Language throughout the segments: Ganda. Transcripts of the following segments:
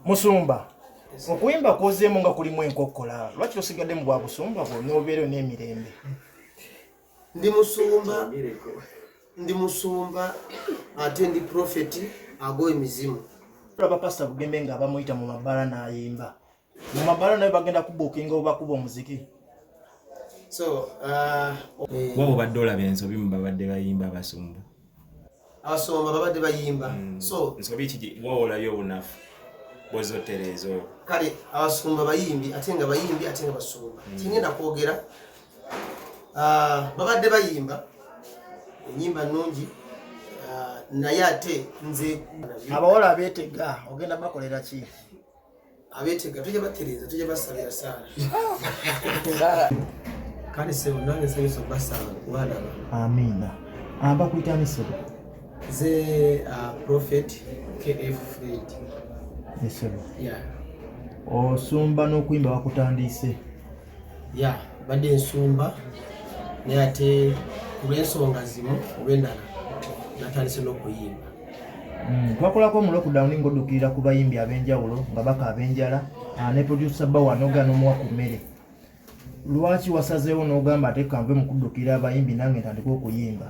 Musumba okuyimba kozeemu nga kulimu enkokkola lwaki osigadde mu bwa busumba bwo n'obeera n'emirembe? Ndi musumba ate ndi prophet ago emizimu. Olaba Pastor Bugembe nga abamuyita mu mabala n'ayimba. Mu mabala naye bagenda kubuukinga oba kuba omuziki. So wabo badde olaba ensobi mu babadde bayimba abasumba. Abasumba babadde bayimba. So ensobi ki waolayo obunafu bozoterezo. Kale abasumba bayimbi ate nga bayimbi ate nga basumba. Kingenda kwogera babadde bayimba enyimba nnungi naye ate nze abawala abeetega ogenda bakolera ki? Abeetega tujja batereza tujja basalira sana. Kale sebo nange nsanyusa basala kubalaba. Amina. Amba kuyitanisiro ze prophet KF Fred. Yes, Yeah. Osumba n'okuyimba bakutandise. Yeah, badde ensumba naye ate kulw'ensonga zimu olw'endala natandise n'okuyimba. Twakolako mu lockdown ng'oddukirira ku bayimbi ab'enjawulo nga baka Enjala ne producer Baur n'ogaana omuwa ku mmere. Lwaki wasazeewo n'ogamba ate kanve mu kuddukira abayimbi nange ntandika okuyimba?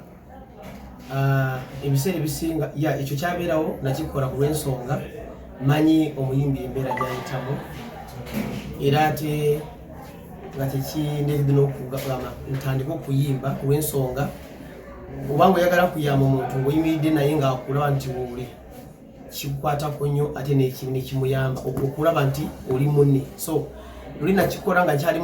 Ebiseera ebisinga ekyo kyabeerawo nakikola ku lw'ensonga manyi omuyimbi embeera gy'ayitamu era ate nga tekindeetedde n'okugamba ntandika okuyimba ku lw'ensonga obanga oyagala kuyamba omuntu ng'oyimiridde naye ng'akulaba nti woole kikukwatako nnyo ate nekimuyamba okulaba nti oli munne. So luli nakikola nga nkyali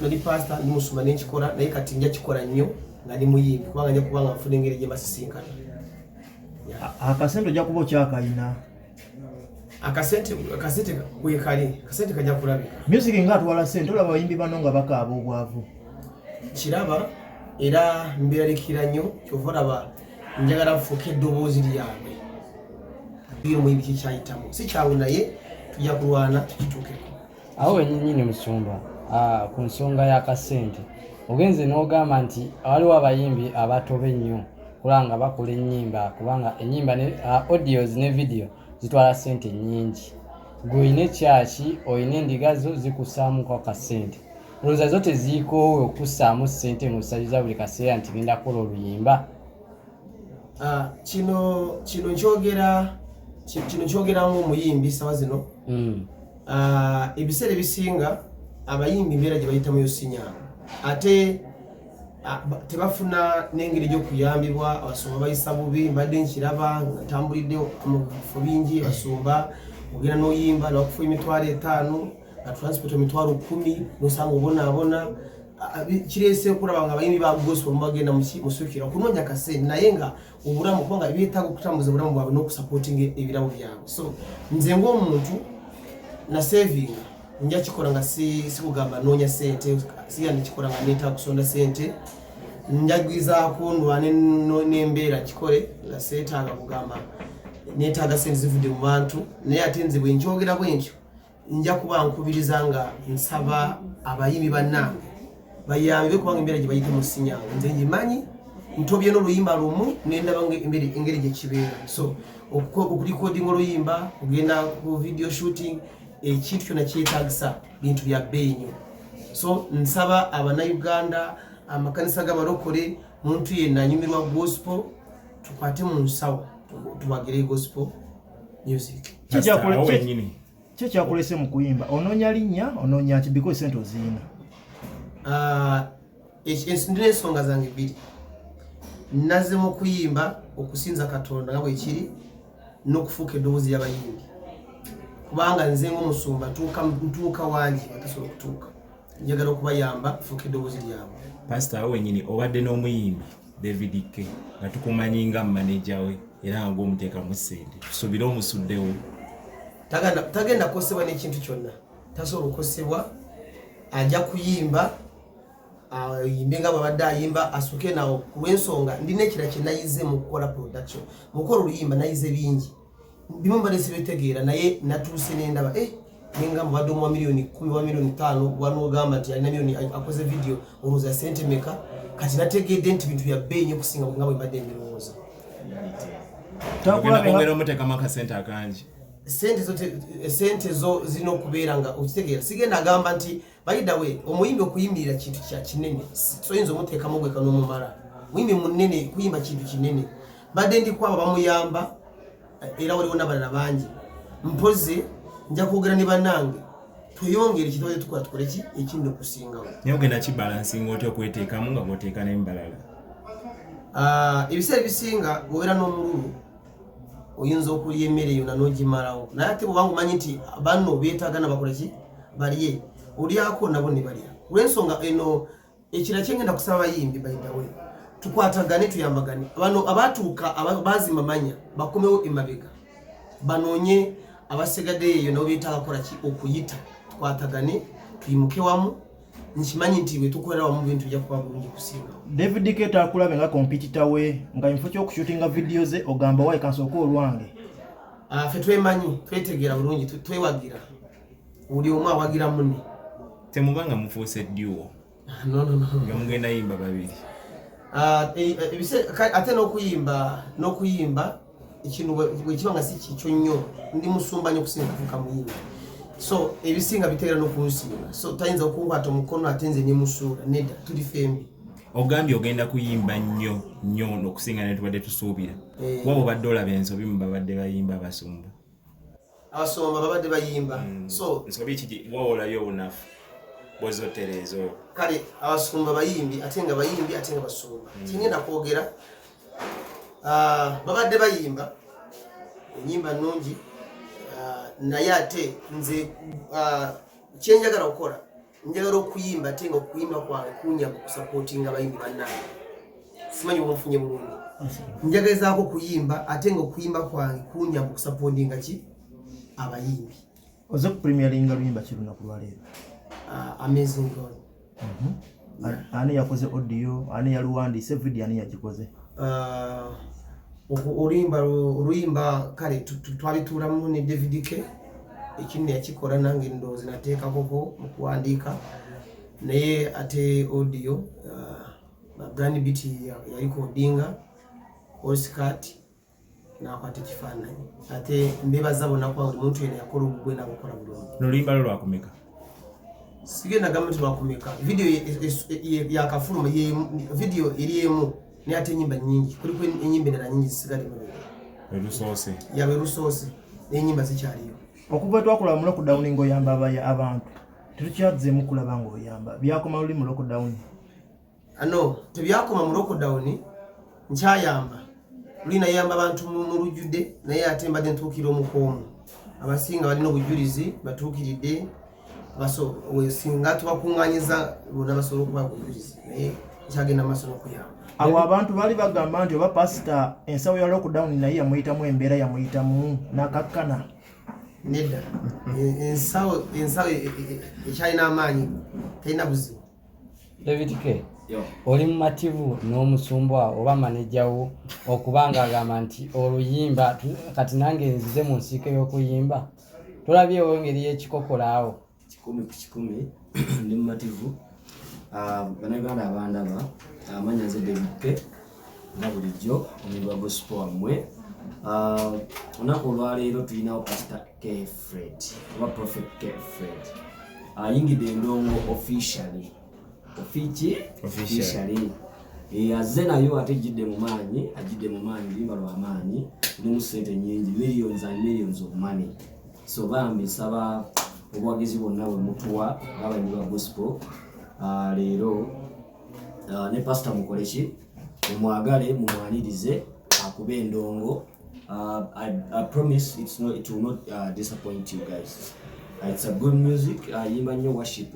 nali pastor ndi musumba nenkikola naye kati nja kikola nnyo nga ndi muyimbi kubanga nja kubanga nfuna engeri gye mbasisinkana. Akasente ojja kuba okyakayina? Akasente kwekali akasente kajja kulabika. Music ng'atwala ssente olaba abayimbi bano nga bakaaba obwavu. Kiraba era mbirarikira nnyo kyova olaba njagala nfuuke eddoboozi lyabwe omuyimbi kyekyayitamu si kyangu naye tujja kulwana tukituukeko. Awo wennyini Musumba ku nsonga y'akasente ogenze n'ogamba nti waliwo abayimbi abatobe ennyo kulanga bakola ennyimba kubanga ennyimba ne audios ne video zitwala ssente nnyingi. Gwe oyina ekyaki oyina endiga zo zikusaamuko akasente olowooza zo teziikoowe okussaamu ssente ng'osaliza buli kaseera nti genda kukola oluyimba? Kino kyogera ng'omuyimbi sawa zino. Ebiseera ebisinga abayimbi mbeera gye bayitamu yosinyangu ate tebafuna n'engeri gy'okuyambibwa. Abasumba bayisa bubi mbadde nkiraba nga ntambulidde mu bifo bingi basumba ogenda n'oyimba nakufa emitwalo 5 na transport emitwalo 10 nosanga obonaabona kireese okulaba nga abayimbi ba gospel bagenda musukira okunoonya kasente naye nga obulamu kubanga beetaaga okutambuza obulamu bwabwe n'okusupportinga ebirabo byabwe. So nze ng'omuntu na saving nja kikola nga sikugamba noonya sente siga nikikola nga neetaaga kusonda sente njagwizaako ndwane n'embeera kikole nga seetaaga kugamba neetaaga sente zivudde mu bantu naye ate nze bwe nkyogera bwe ntyo nja kuba nkubiriza nga nsaba abayimbi bannange bayambe kubanga embeera gye bayitemu sinyangu nze ngimanyi ntobye n'oluyimba lumu nendaba engeri gye kibeera. So okulikodinga oluyimba kugenda ku video shooting ekintu kyonna kyetaagisa bintu bya bbeeyi nnyo. So nsaba abannayuganda amakanisa g'abalokole muntu yenna anyumirwa gospel tukwate mu nsawo tubagire gospel music. Kikyakulese mu kuyimba onoonya linnya onoonya ki because sente oziina? Ndina ensonga zange bbiri. Nazze mu kuyimba okusinza Katonda nga bwe kiri n'okufuuka eddoboozi ly'abayimbi kubanga nze ng'omusumba ntuuka wangi batasobola okutuuka. Njagala okubayamba kufuuka eddoboozi lyabwe. Pastor awo wennyini obadde n'omuyimbi David K nga tukumanyi nga manager we era nga gw'omuteekamu ssente tusuubire omusuddewo. Tagenda kukosebwa n'ekintu kyonna, tasobola okukosebwa. Ajja kuyimba yimbe nga babadde ayimba asuke nawo ku lw'ensonga ndina ekira kye nayize mu kukola production mu kukola oluyimba nayize bingi bimu mbadde sibitegeera naye natuuse n'endaba nenga mubadde omuwa miliyoni 10 wa miliyoni 5 wanogamba nti alina miliyoni akoze video olowooza sente meka kati nategedde nti bintu bya bbeeyi nnyo okusinga nga bwe mbadde mbirowooza. Takulabira omutekamu akasente akangi. sente zo zino kubeera nga okitegeera sigenda agamba nti by the way omuyimbi okuyimirira kintu kya kinene soyinza omuteekamu gwe kanomumala muyimbi munene kuyimba kintu kinene badde ndi kwaba bamuyamba era waliwo n'abalala bangi mpoze nja kwogera ne bannange tweyongere kitwaze tukola tukole ki ekindi okusingawo naye ogenda kibalansinga otya okweteekamu nga bw'oteeka n'embalala ebiseera ebisinga bw'obeera n'omululu oyinza okulya emmere yonna n'ogimalawo naye ate bwobanga omanyi nti banno beetaagana bakole ki balye olyako nabo ne balya olw'ensonga eno ekira kyengenda kusaba abayimbi bayidawe tukwatagane tuyambagane bano abaatuuka bazimamanya bakomewo emabega banoonye abasigadde eyo nabo beetaaga kukola ki okuyita tukwatagane tuyimuke wamu nkimanyi nti bwe tukolera wamu bintu bijja kuba bulungi kusinga David Keta akulabe nga kompitita we nga info ky'okushutinga video ze ogamba wayi kansooka olwange ffe twemanyi twetegeera bulungi twewagira buli omu awagira munne temubanga mufuuse duo nga mugenda yimba babiri ate n'okuyimba ekintu bwekiba nga si kikyo nnyo ndi musumba nnyo okusinga kufuuka muyimbi so ebisinga biteera n'okunsinga so tayinza okunkwata omukono ate nze nemusuula nedda tuli fembi ogambye ogenda kuyimba nnyo n'okusinga ne tubadde tusuubira waba obadde olaba ensobi mu babadde bayimba abasumba babadde bayimba so nsobi kiki waolayo obunafu bwozotereeza kale abasumba bayimbi ate nga basumba kingenda kwogera babadde bayimba enyimba nnungi naye ate nze kyenjagala okukola njagala okuyimba ate nga okuyimba kwange kunyamba okusapootinga abayimbi bannange simanyi bwomufunye bulungi njagalizaako okuyimba ate nga okuyimba kwange kunyamba okusapootinga ki abayimbi oze kupremieringa luyimba ki lunaku lwaleero amazing God ani yakoze audio ani yaluwandiise video ani yagikoze oluyimba kale twabituulamu ne David K ekindi yakikola nange ndowooza nateekakoko mu kuwandiika naye ate audio brand beat yalikodinga Oscat nakwata ekifaananyi ate mbebaza bonna kwa buli muntu yena yakola obugwe nabukola bulungi noluyimba lwo lwakumeka sigenda gamba nti lwakumeka video yakafuluma video eri emu ne ate enyimba nyingi kuliko enyimba endala nyingi zisigadde erusoose yabe rusoose n'enyimba zikyaliyo okuva twakola mu lockdown ng'oyamba abantu tetukyazeemu kulaba ng'oyamba byakoma luli mu lockdown ano tebyakoma mu lockdown nkyayamba luli nayamba abantu mu lujjudde naye ate mbadde ntuukira omukoomu abasinga balina obujulizi batuukiridde singa tubakuŋŋanyiza bonna basobola okuba obujulizi naye nkyagenda maaso n'okuyamba abo abantu baali bagamba nti oba pasita ensawo ya lockdown naye yamuyitamu embeera yamuyitamu nakakkana nedda ensawo ekyalina amaanyi talina buzibu David K oli mumativu n'omusumbwa oba manejawo okubanga agamba nti oluyimba kati nange nzize mu nsiike y'okuyimba tulabyewo engeri y'ekikokolaawo 10 ndi mumativu bannayuganda abandaba amanya nze David K nga bulijjo omuyimbi wa gospel wammwe olunaku olwaleero tulinawo pastor K Fred oba prophet K Fred ayingidde endongo officially azze nayo ate ajidde mu maanyi luyimba lwa maanyi lulimu sente nyingi millions of money so bambi nsaba obuwagizi bwonna bwe mutuwa ng'abayimbi ba gospel leero ne pastor mukole ki mumwagale mumwanirize akube endongo I promise it will not disappoint you guys. It's a good music yimba nnyo worship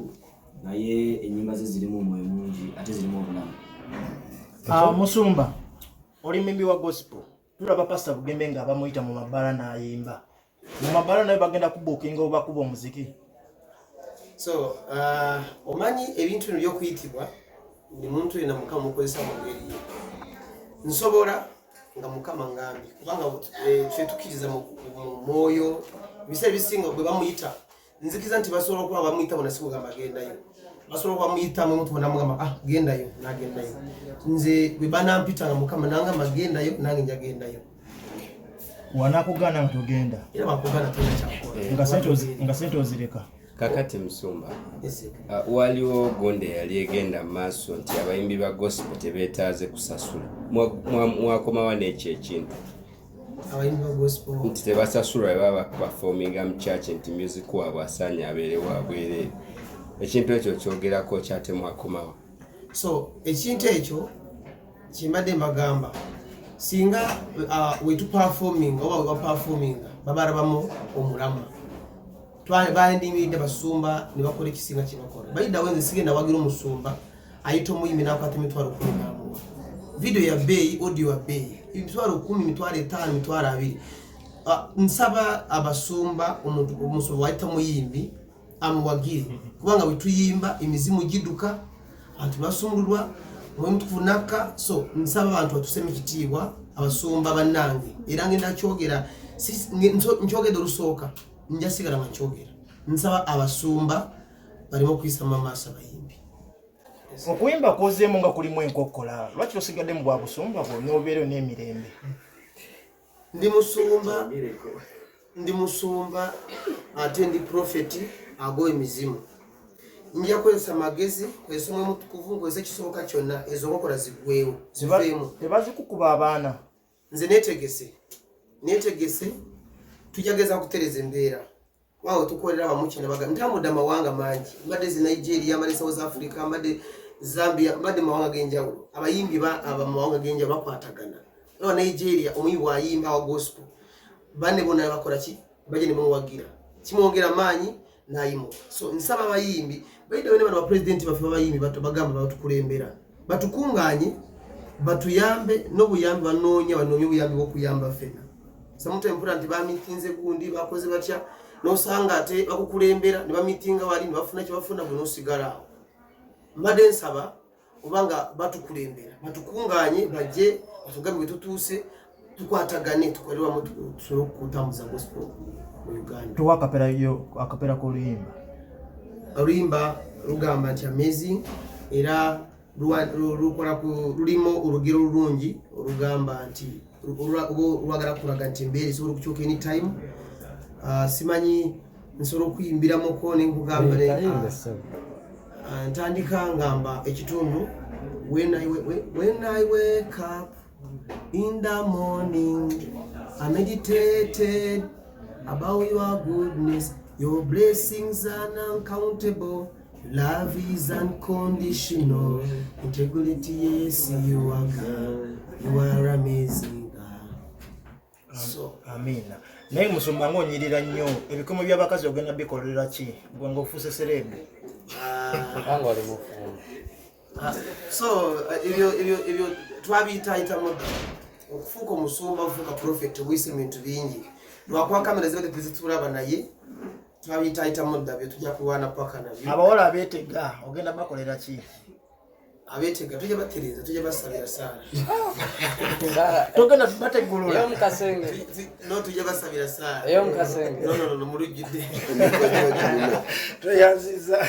naye enyimba ze zirimu omwoyo mungi ate zirimu obulamu musumba oli mimbi wa gospel tulaba pastor Bugembe nga abamuyita mu mabala n'ayimba mu mabala naye bagenda kubuukinga oba kuba omuziki so omanyi ebintu bino by'okuyitibwa ndi muntu yena mukama mukozesa mu ngeri nsobola nga mukama ngambi kubanga ffe tukkiriza mu mwoyo ebiseera ebisinga bwe bamuyita nzikiza nti basobola okuba bamuyita bona si kugamba gendayo basobola okuba muyitamu omuntu bona mugamba gendayo nagendayo nze bwe banampita nga mukama nangamba gendayo nange nja gendayo wanakugana tugenda era bakugana tugenda nga sente ozireka. Kakati Musumba, waliwo gonde yali egenda maaso nti abayimbi ba gospel tebeetaaze kusasula. Mwakomawo n'ekyo ekintu abayimbi ba gospel nti tebasasulwa baba performinga mu church nti music waabwe asaanye abeere wabwereere. Ekintu ekyo kyogerako kyate mwakomawo. So ekintu ekyo kimbadde mbagamba singa wetu performing oba we performing babarabamu omulama baandimidde basumba ne bakola ekisinga kyebakola bayida wenze sigenda wagira omusumba ayita omuyimbi nakwata emitwalo 10 n'amuwa video ya beeyi audio ya beeyi emitwalo 10 emitwalo 5 emitwalo 2 nsaba abasumba omusumba wayita muyimbi amuwagire kubanga wetuyimba emizimu giduka abantu basumululwa mwemutufunaka. So nsaba abantu batuseme ekitiibwa abasumba bannange era ngenda kyogera nkyogedde olusooka nja sigala nga nkyogera nsaba abasumba balimo okuyisa mu maaso abayimbi. Okuyimba kozeemu nga kulimu enkokkola lwaki osigadde mu bwa busumba n'obeereyo n'emirembe? Ndi musumba ate ndi profeti ago emizimu. Njja kukozesa magezi kozesa omwoyo mutukuvu nkozesa ekisooka kyonna ezo nkokola ziggweewo ziveemu. Tebazikukuba abaana. Nze neetegese tujageza kutereza embeera waawe tukolera bamukina baga ntambudde amawanga mangi mbadde zi Nigeria mbadde South Africa mbadde Zambia mbadde mawanga g'enjawulo abayimbi mawanga g'enjawulo bakwatagana. Ewa Nigeria omuyimbi ayimba wa gospel banne bonna bakola ki baje ne bamuwagira kimwongera maanyi n'ayimo. So nsaba abayimbi baida bene bano bapresidenti baffe abayimbi bagamba batukulembera batukunganye batuyambe n'obuyambi banoonye obuyambi bw'okuyamba ffena. Sometimes nti bamitinze gundi bakoze batya nosanga ate bakukulembera ne bamitinga wali ne bafuna kye bafuna bwe nosigala awo. Mbadde nsaba obanga batukulembera batukunganye bajje batugambe bwe tutuuse tukwatagane tukolera wamu tusobole okutambuza gospel mu Uganda. Tuwa akapera k'oluyimba. Oluyimba lugamba nti amazing era lulimu olugero olulungi olugamba nti olwagala kulaga nti embeera esobola okukyuka anytime. Simanyi nsobola okuyimbiramuko ne nkugamba ntandika ngamba ekitundu when I wake up in the morning I meditated about your goodness, your blessings are uncountable, love is unconditional, integrity, yes you are God, you are amazing God. So Amina. Naye Musumba ng'onyirira nnyo ebikomo by'abakazi ogenda bikolera ki gwe ng'ofuuse serebu? So ebyo twabiyita modda okufuuka omusumba okufuuka profeti obuyisa ebintu bingi lwakuba kamera zibadde tezitulaba naye twabiyita modda byo tujja kulwana paka nabyo. Abawala abeetega ogenda bakolera ki? Abeetega tujja batereza tujja basabira saala togenda bategulula Eyo mukasenge. no tujja basabira saala Eyo mukasenge. no mulujjudde tweyanziza